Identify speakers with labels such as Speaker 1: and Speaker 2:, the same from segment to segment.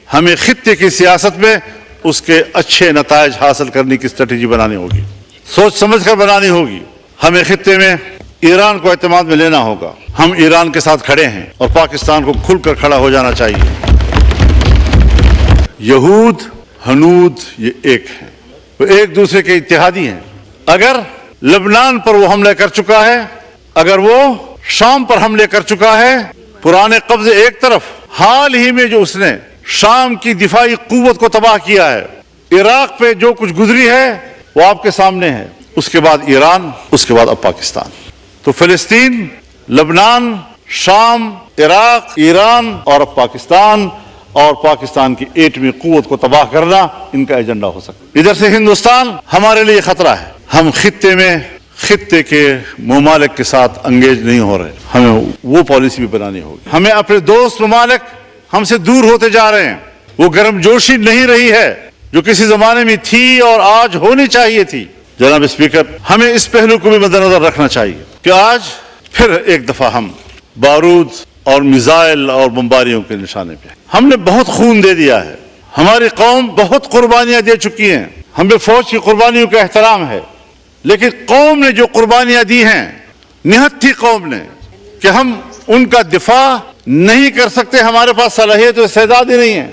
Speaker 1: ہمیں خطے کی سیاست میں اس کے اچھے نتائج حاصل کرنے کی اسٹریٹجی بنانی ہوگی، سوچ سمجھ کر بنانی ہوگی۔ ہمیں خطے میں ایران کو اعتماد میں لینا ہوگا۔ ہم ایران کے ساتھ کھڑے ہیں اور پاکستان کو کھل کر کھڑا ہو جانا چاہیے۔ یہود ہنود یہ ایک ہیں، وہ ایک دوسرے کے اتحادی ہیں۔ اگر لبنان پر وہ حملہ کر چکا ہے، اگر وہ شام پر حملے کر چکا ہے، پرانے قبضے ایک طرف، حال ہی میں جو اس نے شام کی دفاعی قوت کو تباہ کیا ہے، عراق پہ جو کچھ گزری ہے وہ آپ کے سامنے ہے، اس کے بعد ایران، اس کے بعد اب پاکستان۔ تو فلسطین، لبنان، شام، عراق، ایران اور اب پاکستان، اور پاکستان کی ایٹمی قوت کو تباہ کرنا ان کا ایجنڈا ہو سکتا ہے۔ ادھر سے ہندوستان ہمارے لیے خطرہ ہے۔ ہم خطے کے ممالک کے ساتھ انگیج نہیں ہو رہے، ہمیں وہ پالیسی بھی بنانی ہوگی۔ ہمیں اپنے دوست ممالک ہم سے دور ہوتے جا رہے ہیں، وہ گرم جوشی نہیں رہی ہے جو کسی زمانے میں تھی اور آج ہونی چاہیے تھی۔ جناب اسپیکر، ہمیں اس پہلو کو بھی مد نظر رکھنا چاہیے کہ آج پھر ایک دفعہ ہم بارود اور میزائل اور بمباریوں کے نشانے پہ ہم نے بہت خون دے دیا ہے، ہماری قوم بہت قربانیاں دے چکی ہیں، ہمیں فوج کی قربانیوں کا احترام ہے، لیکن قوم نے جو قربانیاں دی ہیں، نہت تھی قوم نے کہ ہم ان کا دفاع نہیں کر سکتے، ہمارے پاس صلاحیت و استعداد ہی نہیں ہے۔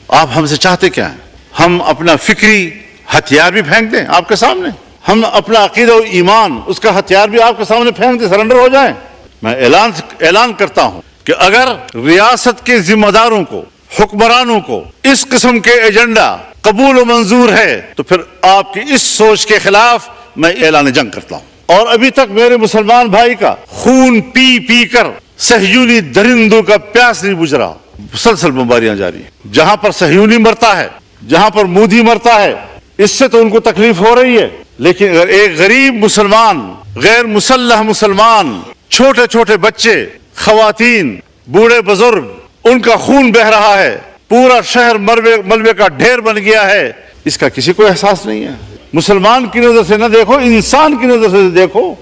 Speaker 1: آپ ہم سے چاہتے کیا ہیں؟ ہم اپنا فکری ہتھیار بھی پھینک دیں آپ کے سامنے، ہم اپنا عقیدہ و ایمان اس کا ہتھیار بھی آپ کے سامنے پھینک دیں، سرنڈر ہو جائیں؟ میں اعلان کرتا ہوں کہ اگر ریاست کے ذمہ داروں کو، حکمرانوں کو اس قسم کے ایجنڈا قبول و منظور ہے تو پھر آپ کی اس سوچ کے خلاف میں اعلان جنگ کرتا ہوں۔ اور ابھی تک میرے مسلمان بھائی کا خون پی پی کر صہیونی درندوں کا پیاس نہیں بجھ رہا، مسلسل بمباریاں جاری ہیں۔ جہاں پر صہیونی مرتا ہے، جہاں پر مودی مرتا ہے، اس سے تو ان کو تکلیف ہو رہی ہے، لیکن اگر ایک غریب مسلمان، غیر مسلح مسلمان، چھوٹے چھوٹے بچے، خواتین، بوڑھے بزرگ، ان کا خون بہہ رہا ہے، پورا شہر ملبے کا ڈھیر بن گیا ہے، اس کا کسی کو احساس نہیں ہے۔ مسلمان کی نظر سے نہ دیکھو، انسان کی نظر سے دیکھو۔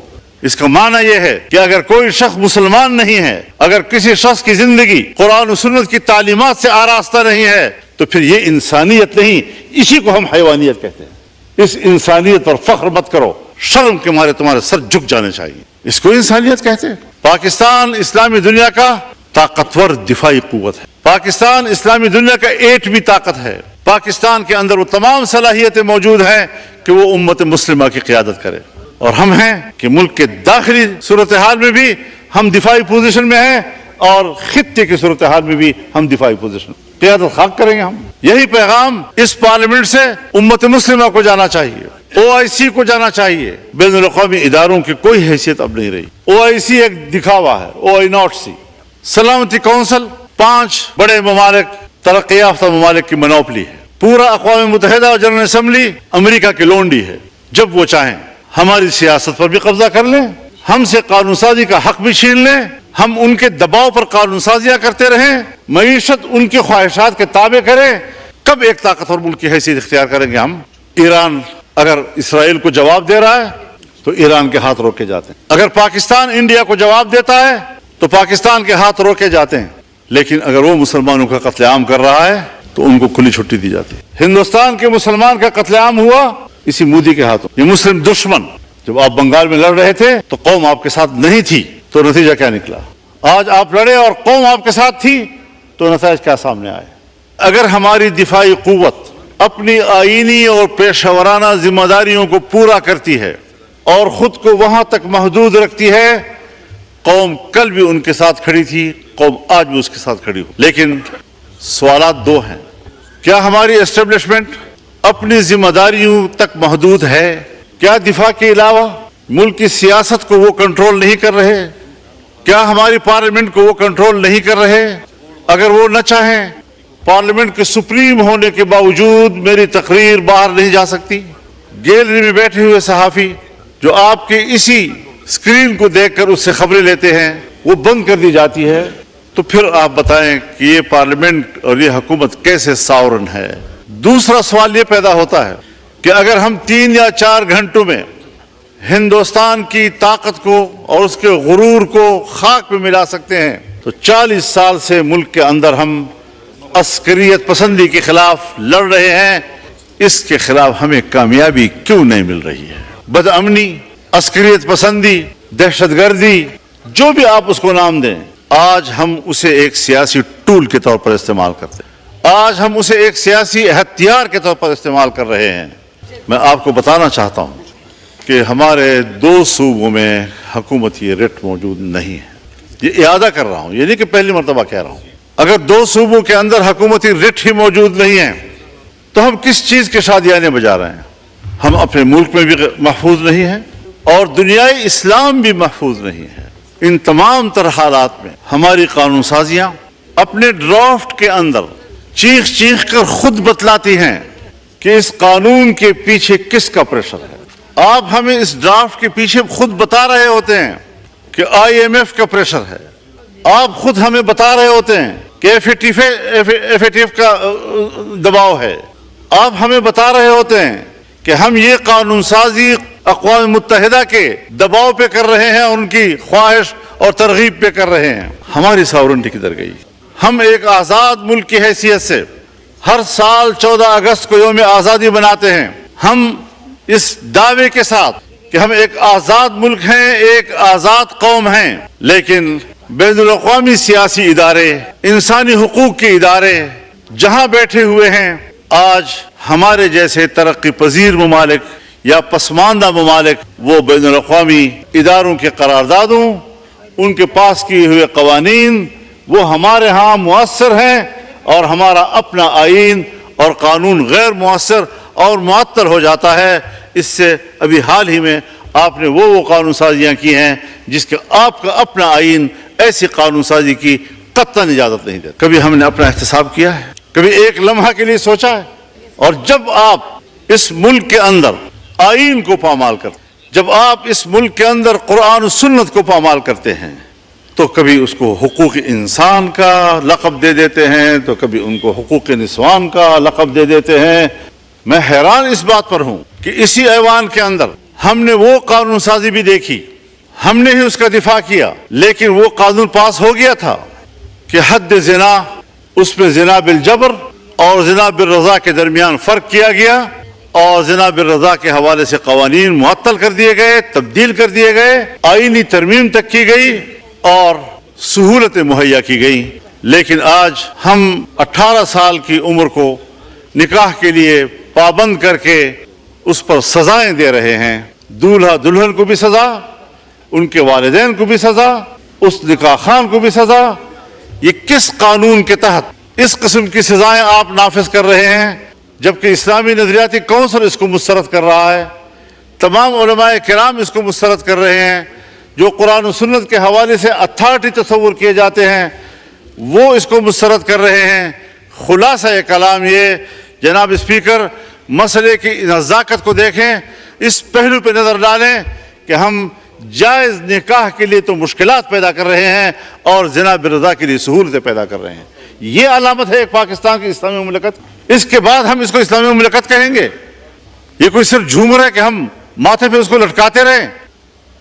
Speaker 1: اس کا معنی یہ ہے کہ اگر کوئی شخص مسلمان نہیں ہے، اگر کسی شخص کی زندگی قرآن و سنت کی تعلیمات سے آراستہ نہیں ہے، تو پھر یہ انسانیت نہیں، اسی کو ہم حیوانیت کہتے ہیں۔ اس انسانیت پر فخر مت کرو، شرم کے مارے تمہارے سر جھک جانے چاہیے، اس کو انسانیت کہتے ہیں۔ پاکستان اسلامی دنیا کا طاقتور دفاعی قوت ہے، پاکستان اسلامی دنیا کا ایٹمی طاقت ہے، پاکستان کے اندر وہ تمام صلاحیتیں موجود ہیں کہ وہ امت مسلمہ کی قیادت کرے، اور ہم ہیں کہ ملک کے داخلی صورتحال میں بھی ہم دفاعی پوزیشن میں ہیں، اور خطے کی صورتحال میں بھی ہم دفاعی پوزیشن قیادت خاک کریں گے۔ ہم یہی پیغام اس پارلیمنٹ سے امت مسلمہ کو جانا چاہیے، OIC کو جانا چاہیے۔ بین الاقوامی اداروں کی کوئی حیثیت اب نہیں رہی، OIC ایک دکھاوا ہے، OIC۔ سلامتی کونسل 5 بڑے ممالک، ترقی یافتہ ممالک کی منوپلی ہے، پورا اقوام متحدہ اور جنرل اسمبلی امریکہ کی لونڈی ہے۔ جب وہ چاہیں ہماری سیاست پر بھی قبضہ کر لیں، ہم سے قانون سازی کا حق بھی چھین لیں، ہم ان کے دباؤ پر قانون سازیاں کرتے رہیں، معیشت ان کی خواہشات کے تابع کریں، کب ایک طاقتور ملک کی حیثیت اختیار کریں گے ہم؟ ایران اگر اسرائیل کو جواب دے رہا ہے تو ایران کے ہاتھ روکے جاتے ہیں، اگر پاکستان انڈیا کو جواب دیتا ہے تو پاکستان کے ہاتھ روکے جاتے ہیں، لیکن اگر وہ مسلمانوں کا قتل عام کر رہا ہے تو ان کو کھلی چھٹی دی جاتی ہے۔ ہندوستان کے مسلمان کا قتل عام ہوا اسی مودی کے ہاتھوں، یہ مسلم دشمن۔ جب آپ بنگال میں لڑ رہے تھے تو قوم آپ کے ساتھ نہیں تھی، تو نتیجہ کیا نکلا؟ آج آپ لڑے اور قوم آپ کے ساتھ تھی تو نتائج کیا سامنے آئے؟ اگر ہماری دفاعی قوت اپنی آئینی اور پیشہ ورانہ ذمہ داریوں کو پورا کرتی ہے اور خود کو وہاں تک محدود رکھتی ہے، قوم کل بھی ان کے ساتھ کھڑی تھی، قوم آج بھی اس کے ساتھ کھڑی ہو۔ لیکن سوالات دو ہیں، کیا ہماری اسٹیبلشمنٹ اپنی ذمہ داریوں تک محدود ہے؟ کیا دفاع کے علاوہ ملک کی سیاست کو وہ کنٹرول نہیں کر رہے؟ کیا ہماری پارلیمنٹ کو وہ کنٹرول نہیں کر رہے؟ اگر وہ نہ چاہیں، پارلیمنٹ کے سپریم ہونے کے باوجود میری تقریر باہر نہیں جا سکتی، گیلری میں بیٹھے ہوئے صحافی جو آپ کے اسی اسکرین کو دیکھ کر اس سے خبریں لیتے ہیں وہ بند کر دی جاتی ہے، تو پھر آپ بتائیں کہ یہ پارلیمنٹ اور یہ حکومت کیسے ساورن ہے؟ دوسرا سوال یہ پیدا ہوتا ہے کہ اگر ہم 3 یا 4 گھنٹوں میں ہندوستان کی طاقت کو اور اس کے غرور کو خاک میں ملا سکتے ہیں تو 40 سال سے ملک کے اندر ہم عسکریت پسندی کے خلاف لڑ رہے ہیں، اس کے خلاف ہمیں کامیابی کیوں نہیں مل رہی ہے؟ بد امنی، عسکریت پسندی، دہشت گردی، جو بھی آپ اس کو نام دیں، آج ہم اسے ایک سیاسی ٹول کے طور پر استعمال کرتے ہیں، آج ہم اسے ایک سیاسی ہتھیار کے طور پر استعمال کر رہے ہیں۔ میں آپ کو بتانا چاہتا ہوں کہ ہمارے 2 صوبوں میں حکومتی رٹ موجود نہیں ہے۔ یہ اعادہ کر رہا ہوں، یہ نہیں کہ پہلی مرتبہ کہہ رہا ہوں۔ اگر 2 صوبوں کے اندر حکومتی رٹ ہی موجود نہیں ہے تو ہم کس چیز کے شادیانے بجا رہے ہیں؟ ہم اپنے ملک میں بھی محفوظ نہیں ہیں اور دنیائے اسلام بھی محفوظ نہیں ہے۔ ان تمام تر حالات میں ہماری قانون سازیاں اپنے ڈرافٹ کے اندر چیخ چیخ کر خود بتلاتی ہیں کہ اس قانون کے پیچھے کس کا پریشر ہے۔ آپ ہمیں اس ڈرافٹ کے پیچھے خود بتا رہے ہوتے ہیں کہ IMF کا پریشر ہے، آپ خود ہمیں بتا رہے ہوتے ہیں کہ FATF کا دباؤ ہے، آپ ہمیں بتا رہے ہوتے ہیں کہ ہم یہ قانون سازی اقوام متحدہ کے دباؤ پہ کر رہے ہیں، ان کی خواہش اور ترغیب پہ کر رہے ہیں۔ ہماری ساورنٹی کدھر گئی؟ ہم ایک آزاد ملک کی حیثیت سے ہر سال 14 اگست کو یوم آزادی مناتے ہیں، ہم اس دعوے کے ساتھ کہ ہم ایک آزاد ملک ہیں، ایک آزاد قوم ہیں، لیکن بین الاقوامی سیاسی ادارے، انسانی حقوق کے ادارے جہاں بیٹھے ہوئے ہیں، آج ہمارے جیسے ترقی پذیر ممالک یا پسماندہ ممالک وہ بین الاقوامی اداروں کے قراردادوں، ان کے پاس کیے ہوئے قوانین وہ ہمارے ہاں مؤثر ہیں اور ہمارا اپنا آئین اور قانون غیر مؤثر اور معطل ہو جاتا ہے۔ اس سے ابھی حال ہی میں آپ نے وہ قانون سازیاں کی ہیں جس کے آپ کا اپنا آئین ایسی قانون سازی کی قطعاً اجازت نہیں دیتا۔ کبھی ہم نے اپنا احتساب کیا ہے؟ کبھی ایک لمحہ کے لیے سوچا ہے؟ اور جب آپ اس ملک کے اندر آئین کو پامال کرتے ہیں، جب آپ اس ملک کے اندر قرآن و سنت کو پامال کرتے ہیں، تو کبھی اس کو حقوق انسان کا لقب دے دیتے ہیں، تو کبھی ان کو حقوق نسوان کا لقب دے دیتے ہیں۔ میں حیران اس بات پر ہوں کہ اسی ایوان کے اندر ہم نے وہ قانون سازی بھی دیکھی، ہم نے ہی اس کا دفاع کیا، لیکن وہ قانون پاس ہو گیا تھا کہ حد زنا، اس میں زنا بالجبر اور زنا بالرضا کے درمیان فرق کیا گیا، اور زنا بالرضا کے حوالے سے قوانین معطل کر دیے گئے، تبدیل کر دیے گئے، آئینی ترمیم تک کی گئی اور سہولتیں مہیا کی گئی۔ لیکن آج ہم 18 سال کی عمر کو نکاح کے لیے پابند کر کے اس پر سزائیں دے رہے ہیں، دولہا دلہن کو بھی سزا، ان کے والدین کو بھی سزا، اس نکاح خان کو بھی سزا۔ یہ کس قانون کے تحت اس قسم کی سزائیں آپ نافذ کر رہے ہیں، جبکہ اسلامی نظریاتی کونسل اس کو مسترد کر رہا ہے، تمام علماء کرام اس کو مسترد کر رہے ہیں، جو قرآن و سنت کے حوالے سے اتھارٹی تصور کیے جاتے ہیں وہ اس کو مسترد کر رہے ہیں۔ خلاصہ کلام یہ جناب اسپیکر، مسئلے کی نزاکت کو دیکھیں، اس پہلو پہ نظر ڈالیں کہ ہم جائز نکاح کے لیے تو مشکلات پیدا کر رہے ہیں اور زنا بالرضا کے لیے سہولتیں پیدا کر رہے ہیں۔ یہ علامت ہے ایک پاکستان کی اسلامی مملکت۔ اس کے بعد ہم اس کو اسلامی مملکت کہیں گے؟ یہ کوئی صرف جھومر ہے کہ ہم ماتھے پہ اس کو لٹکاتے رہیں؟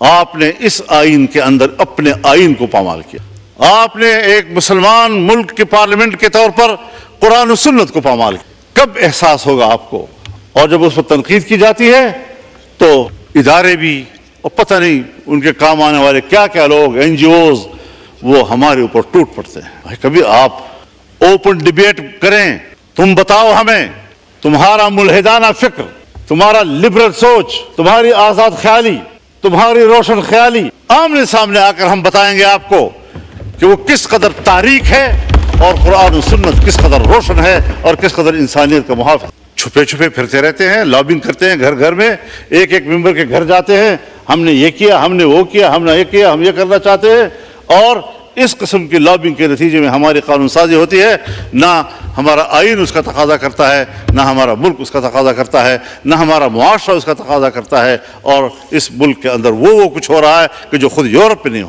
Speaker 1: آپ نے اس آئین کے اندر اپنے آئین کو پامال کیا، آپ نے ایک مسلمان ملک کے پارلیمنٹ کے طور پر قرآن و سنت کو پامال کیا۔ کب احساس ہوگا آپ کو؟ اور جب اس پر تنقید کی جاتی ہے تو ادارے بھی، اور پتہ نہیں ان کے کام آنے والے کیا کیا لوگ، NGOs، وہ ہمارے اوپر ٹوٹ پڑتے ہیں۔ کبھی آپ اوپن ڈیبیٹ کریں، تم بتاؤ ہمیں تمہارا ملحدانہ فکر، تمہارا لبرل سوچ، تمہاری آزاد خیالی، تمہاری روشن خیالی آمنے سامنے آ کر ہم بتائیں گے آپ کو کہ وہ کس قدر تاریک ہے اور قرآن و سنت کس قدر روشن ہے اور کس قدر انسانیت کا محافظ۔ چھپے چھپے پھرتے رہتے ہیں، لابنگ کرتے ہیں گھر گھر میں، ایک ایک ممبر کے گھر جاتے ہیں، ہم نے یہ کیا، ہم نے وہ کیا، ہم نے یہ کیا، ہم یہ کرنا چاہتے ہیں، اور اس قسم کی لابنگ کے نتیجے میں ہماری قانون سازی ہوتی ہے۔ نہ ہمارا آئین اس کا تقاضا کرتا ہے، نہ ہمارا ملک اس کا تقاضا کرتا ہے، نہ ہمارا معاشرہ اس کا تقاضا کرتا ہے، اور اس ملک کے اندر وہ کچھ ہو رہا ہے کہ جو خود یورپ میں نہیں ہو